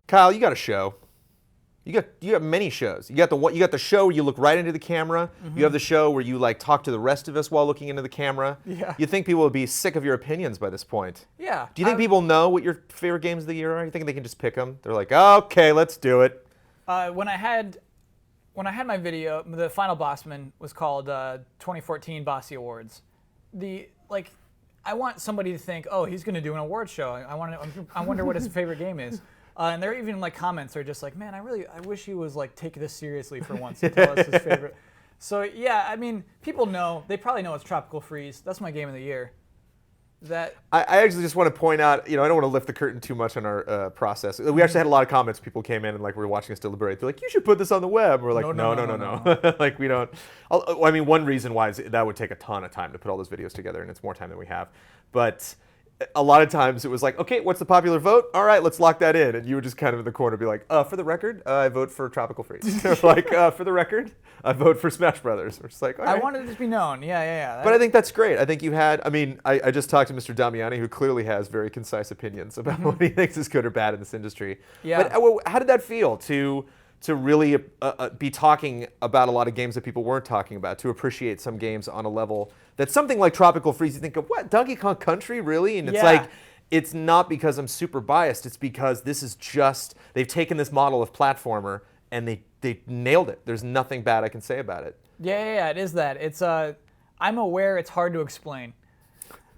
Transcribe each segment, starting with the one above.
Kyle, you got a show. You got many shows. You got the show where you look right into the camera. You have the show where you like talk to the rest of us while looking into the camera. Yeah. You think people would be sick of your opinions by this point? Yeah. Do you think people know what your favorite games of the year are? You think they can just pick them? They're like, okay, let's do it. When I had my video, the final Bosman was called 2014 Bossy Awards. I want somebody to think, oh, he's going to do an award show. I wonder what his favorite game is. And there are even like comments are just like, man, I wish he was like take this seriously for once and tell us his favorite. So yeah, I mean, people know. They probably know it's Tropical Freeze. That's my game of the year. I actually just want to point out, I don't want to lift the curtain too much on our process. We actually had a lot of comments. People came in and like we were watching us deliberate. They're like, you should put this on the web. We're like, no. Like we don't. I mean, one reason why is that would take a ton of time to put all those videos together, and it's more time than we have. But a lot of times it was like, okay, what's the popular vote? All right, let's lock that in. And you would just kind of in the corner be like, for the record, I vote for Tropical Freeze. Like, for the record, I vote for Smash Brothers. We're just like, all right. I wanted it to be known. Yeah. But I think that's great. I think you had, I just talked to Mr. Damiani, who clearly has very concise opinions about what he thinks is good or bad in this industry. Yeah. But how did that feel to really be talking about a lot of games that people weren't talking about, to appreciate some games on a level that's something like Tropical Freeze? You think of, what, Donkey Kong Country, really? And it's like, it's not because I'm super biased. It's because this is just, they've taken this model of platformer and they nailed it. There's nothing bad I can say about it. Yeah, it is that. It's I'm aware it's hard to explain.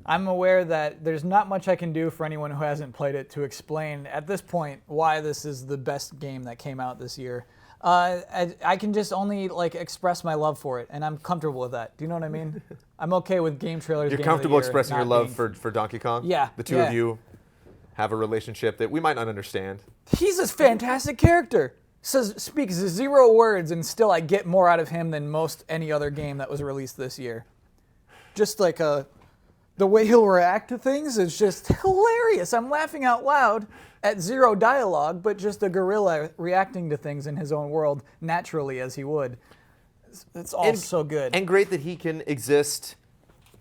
I'm aware that there's not much I can do for anyone who hasn't played it to explain at this point why this is the best game that came out this year. I can just only like express my love for it, and I'm comfortable with that. Do you know what I mean? I'm okay with GameTrailers. You're comfortable expressing your love for Donkey Kong? Yeah. The two of you have a relationship that we might not understand. He's a fantastic character. Speaks 0 words, and still I get more out of him than most any other game that was released this year. Just like the way he'll react to things is just hilarious. I'm laughing out loud at 0 dialogue, but just a gorilla reacting to things in his own world naturally as he would. It's all so good. And great that he can exist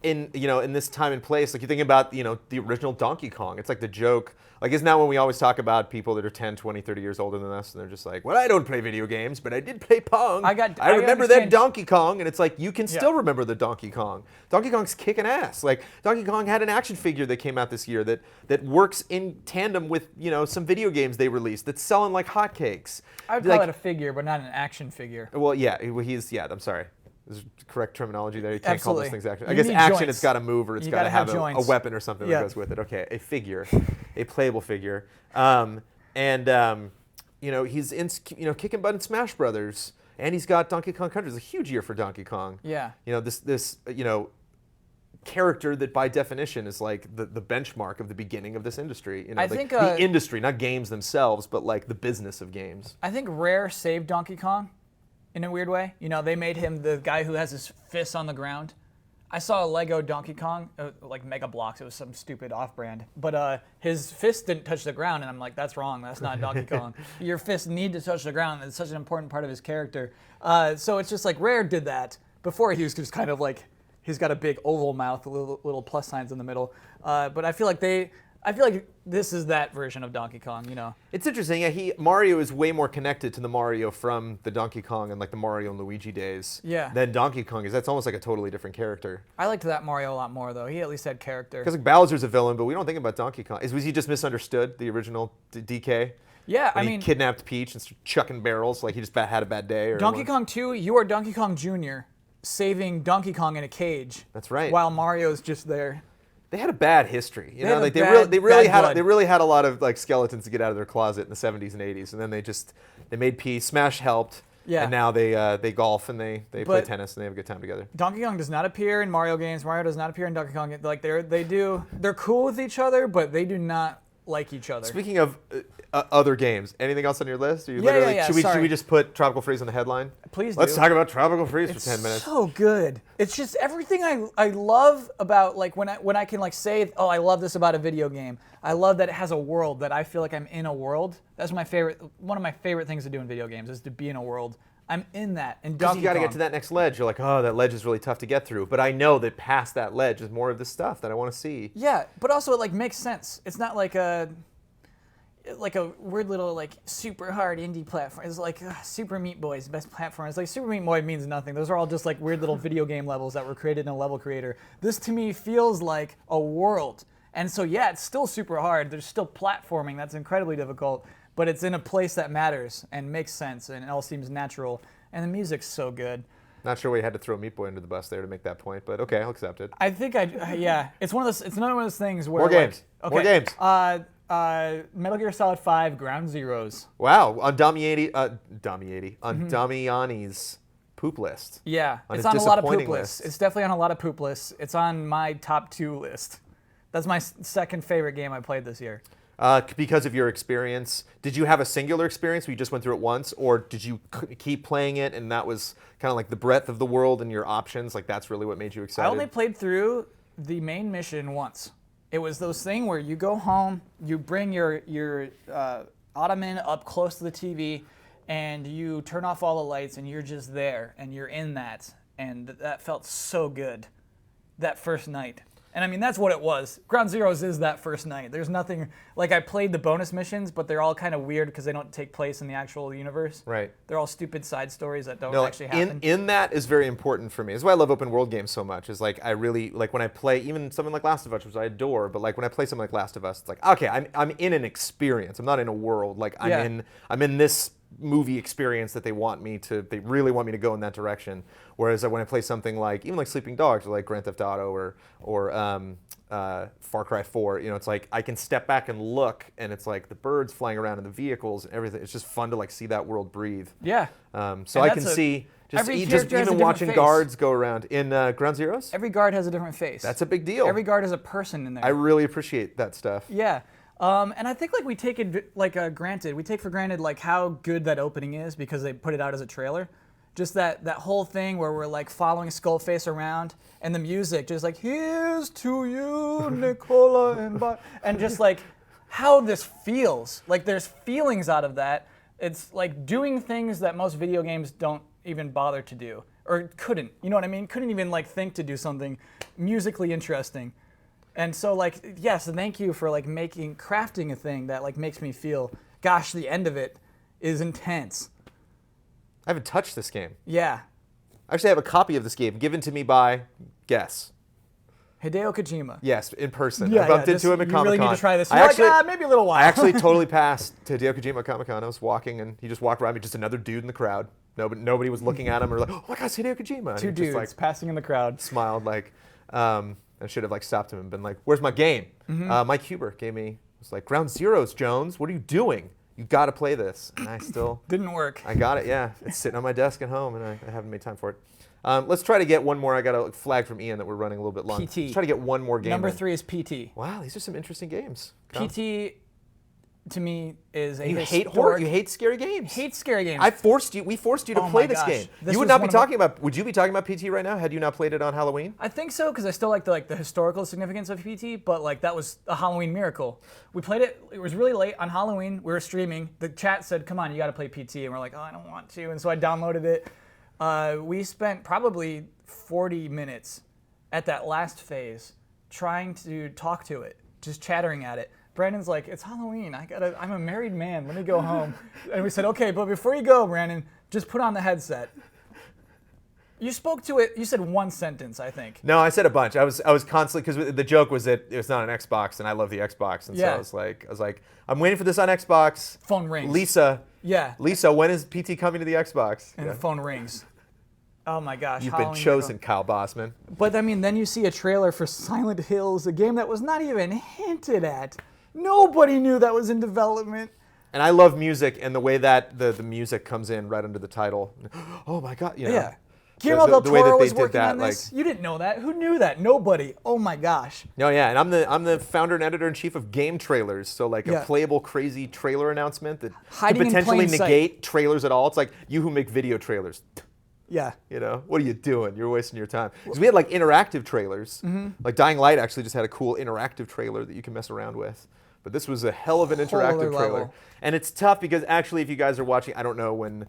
in this time and place. Like you think about the original Donkey Kong. It's like the joke. Like isn't that when we always talk about people that are 10, 20, 30 years older than us, and they're just like, well, I don't play video games, but I did play Pong. I remember that Donkey Kong, and it's like you can still remember the Donkey Kong. Donkey Kong's kicking ass. Like Donkey Kong had an action figure that came out this year that works in tandem with some video games they released that's selling like hotcakes. I would call it a figure, but not an action figure. Well, I'm sorry. Is the correct terminology there? You can't call those things action. I guess need action, joints. It's got to move or it's got to have a weapon or something that goes with it. Okay, a figure, a playable figure. He's in kicking butt in Smash Brothers, and he's got Donkey Kong Country. It's a huge year for Donkey Kong. Yeah. This character that by definition is like the benchmark of the beginning of this industry. I think the industry, not games themselves, but like the business of games. I think Rare saved Donkey Kong. In a weird way. They made him the guy who has his fists on the ground. I saw a Lego Donkey Kong, like Mega Bloks. It was some stupid off-brand. But his fists didn't touch the ground, and I'm like, that's wrong. That's not Donkey Kong. Your fists need to touch the ground. It's such an important part of his character. So it's just like Rare did that. Before he was just kind of like, he's got a big oval mouth, little plus signs in the middle. But I feel like this is that version of Donkey Kong, It's interesting. Yeah, Mario is way more connected to the Mario from the Donkey Kong and like the Mario and Luigi days than Donkey Kong is. That's almost like a totally different character. I liked that Mario a lot more, though. He at least had character. Because like Bowser's a villain, but we don't think about Donkey Kong. Was he just misunderstood, the original DK? Yeah, when he kidnapped Peach and started chucking barrels, like he just had a bad day? Or Donkey Kong 2, you are Donkey Kong Jr. saving Donkey Kong in a cage. That's right. While Mario's just there. They had a bad history, they really had a lot of like skeletons to get out of their closet in the 70s and 80s, and then they made peace. Smash helped, and now they golf and they play tennis and they have a good time together. Donkey Kong does not appear in Mario games. Mario does not appear in Donkey Kong. Like they're cool with each other, but they do not like each other. Speaking of other games, anything else on your list? Should we just put Tropical Freeze on the headline? Please do. Let's talk about Tropical Freeze for 10 minutes. It's so good. It's just everything I love about like when I can like say, oh, I love this about a video game. I love that it has a world, that I feel like I'm in a world. That's one of my favorite things to do in video games is to be in a world. I'm in that. And because you got to get to that next ledge. You're like, oh, that ledge is really tough to get through. But I know that past that ledge is more of the stuff that I want to see. Yeah, but also it like makes sense. It's not like like a weird little like super hard indie platform. It's like Super Meat Boy is the best platform. It's like Super Meat Boy means nothing. Those are all just like weird little video game levels that were created in a level creator. This to me feels like a world. And so yeah, it's still super hard. There's still platforming that's incredibly difficult, but it's in a place that matters and makes sense and it all seems natural. And the music's so good. Not sure we had to throw Meat Boy under the bus there to make that point, but okay, I'll accept it. I think yeah. It's one of those. It's another one of those things where More games. Like, More games. Metal Gear Solid 5 Ground Zeroes. Wow, on Damiani's poop list. Yeah, on it's his on a lot of poop disappointing lists. list. It's definitely on a lot of poop lists. It's on my top 2 list. That's my second favorite game I played this year. Because of your experience, did you have a singular experience where you just went through it once, or did you keep playing it and that was kind of like the breadth of the world and your options? Like that's really what made you excited? I only played through the main mission once. It was those thing where you go home, you bring your ottoman up close to the TV, and you turn off all the lights, and you're just there, and you're in that, and that felt so good, that first night. And I mean, that's what it was. Ground Zeroes is that first night. There's nothing, like I played the bonus missions, but they're all kind of weird because they don't take place in the actual universe. Right. They're all stupid side stories that don't No, actually happen. in that is very important for me. That's why I love open world games so much. Is like I really like when I play even something like Last of Us, which I adore. But like when I play something like Last of Us, it's like okay, I'm in an experience. I'm not in a world. Like I'm in this movie experience that they really want me to go in that direction. Whereas when I play something like even like Sleeping Dogs or like Grand Theft Auto or Far Cry 4, you know, it's like I can step back and look, and it's like the birds flying around in the vehicles and everything. It's just fun to like see that world breathe. Yeah. So I can see just even watching guards go around in Ground Zeroes. Every guard has a different face. That's a big deal. Every guard is a person in there. I really appreciate that stuff. Yeah. And I think like we take it we take for granted like how good that opening is because they put it out as a trailer. Just that whole thing where we're like following Skullface around and the music just like here's to you, Nicola and just like how this feels. Like there's feelings out of that. It's like doing things that most video games don't even bother to do or couldn't. You know what I mean? Couldn't even like think to do something musically interesting. And so, like, yes, thank you for like crafting a thing that like makes me feel, gosh, the end of it is intense. I haven't touched this game. Yeah. I actually have a copy of this game given to me by, guess. Hideo Kojima. Yes, in person. Yeah, I bumped into him at Comic-Con. You really need to try this. You're like, maybe a little while. I actually totally passed to Hideo Kojima at Comic-Con. I was walking, and he just walked around me, just another dude in the crowd. Nobody was looking at him or like, oh my God, it's Hideo Kojima. And Two dudes just, like, passing in the crowd. Smiled like, I should have like stopped him and been like, where's my game? Mike Huber was like, Ground Zeroes, Jones, what are you doing? You got to play this. And I still... Didn't work. I got it, yeah. It's sitting on my desk at home, and I haven't made time for it. Let's try to get one more. I got a flag from Ian that we're running a little bit long. PT. Let's try to get one more game. Number 3 is PT. Wow, these are some interesting games. PT, to me, is a You historic... hate horror? You hate scary games? Hate scary games. We forced you to Oh play my this gosh. game. This You would was not be one of talking about... Would you be talking about PT right now had you not played it on Halloween? I think so, because I still like the historical significance of PT, but like that was a Halloween miracle. We played it, it was really late on Halloween, we were streaming, the chat said, come on, you gotta play PT, and we're like, oh, I don't want to, and so I downloaded it. We spent probably 40 minutes at that last phase trying to talk to it, just chattering at it. Brandon's like, it's Halloween, I'm a married man, let me go home. And we said, okay, but before you go, Brandon, just put on the headset. You spoke to it, you said one sentence, I think. No, I said a bunch. I was constantly, because the joke was that it was not an Xbox, and I love the Xbox, and so I was like, I'm waiting for this on Xbox. Phone rings. Lisa. Yeah. Lisa, when is PT coming to the Xbox? And the phone rings. Oh my gosh. You've been chosen, Kyle Bosman. But I mean, then you see a trailer for Silent Hills, a game that was not even hinted at. Nobody knew that was in development. And I love music and the way that the music comes in right under the title. Oh my God, you know. Yeah. Guillermo del Toro was working that, on this. You didn't know that. Who knew that? Nobody. Oh my gosh. No, yeah, and I'm the founder and editor in chief of GameTrailers. So like a playable, crazy trailer announcement that could potentially negate trailers at all. It's like you who make video trailers. Yeah. You know, what are you doing? You're wasting your time. Because we had like interactive trailers. Like Dying Light actually just had a cool interactive trailer that you can mess around with. But this was a hell of an interactive trailer. And it's tough because actually if you guys are watching, I don't know when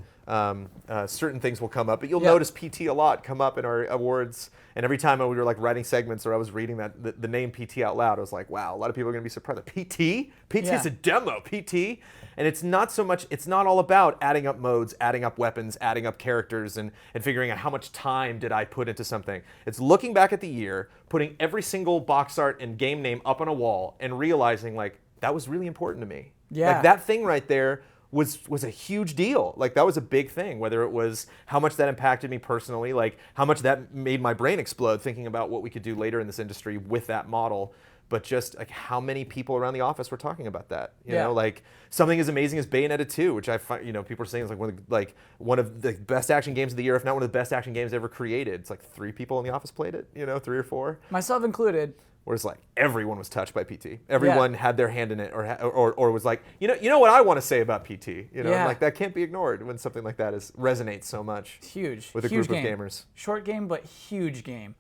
certain things will come up, but you'll notice PT a lot come up in our awards And every time we were like writing segments or I was reading the name PT out loud, I was like, wow, a lot of people are going to be surprised. PT? PT is a demo, PT? And it's not so much, it's not all about adding up modes, adding up weapons, adding up characters, and figuring out how much time did I put into something. It's looking back at the year, putting every single box art and game name up on a wall, and realizing, like, that was really important to me. Yeah. Like, that thing right there was a huge deal. Like, that was a big thing, whether it was how much that impacted me personally, like how much that made my brain explode thinking about what we could do later in this industry with that model. But just like how many people around the office were talking about that, you know, like something as amazing as Bayonetta 2, which I find, you know, people are saying is like one of the best action games of the year, if not one of the best action games ever created. It's like 3 people in the office played it, you know, 3 or 4, myself included. Whereas like everyone was touched by PT, everyone had their hand in it, or was like, you know what I want to say about PT, you know, and like that can't be ignored when something like that resonates so much. It's huge with a huge group game. of gamers. Short game, but huge game.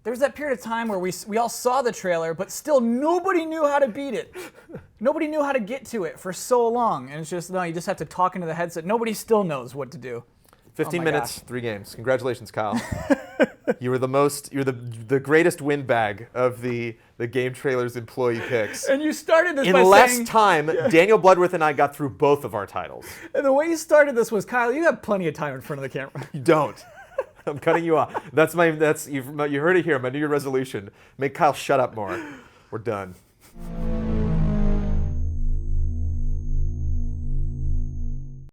There was that period of time where we all saw the trailer, but still nobody knew how to beat it. Nobody knew how to get to it for so long. And it's just, no, you just have to talk into the headset. Nobody still knows what to do. 15 minutes, 3 games. Congratulations, Kyle. You were you're the greatest windbag of the GameTrailers employee picks. And you started this in by less saying, time, Daniel Bloodworth and I got through both of our titles. And the way you started this was, Kyle, you have plenty of time in front of the camera. You don't. I'm cutting you off. You heard it here. My New Year resolution: make Kyle shut up more. We're done.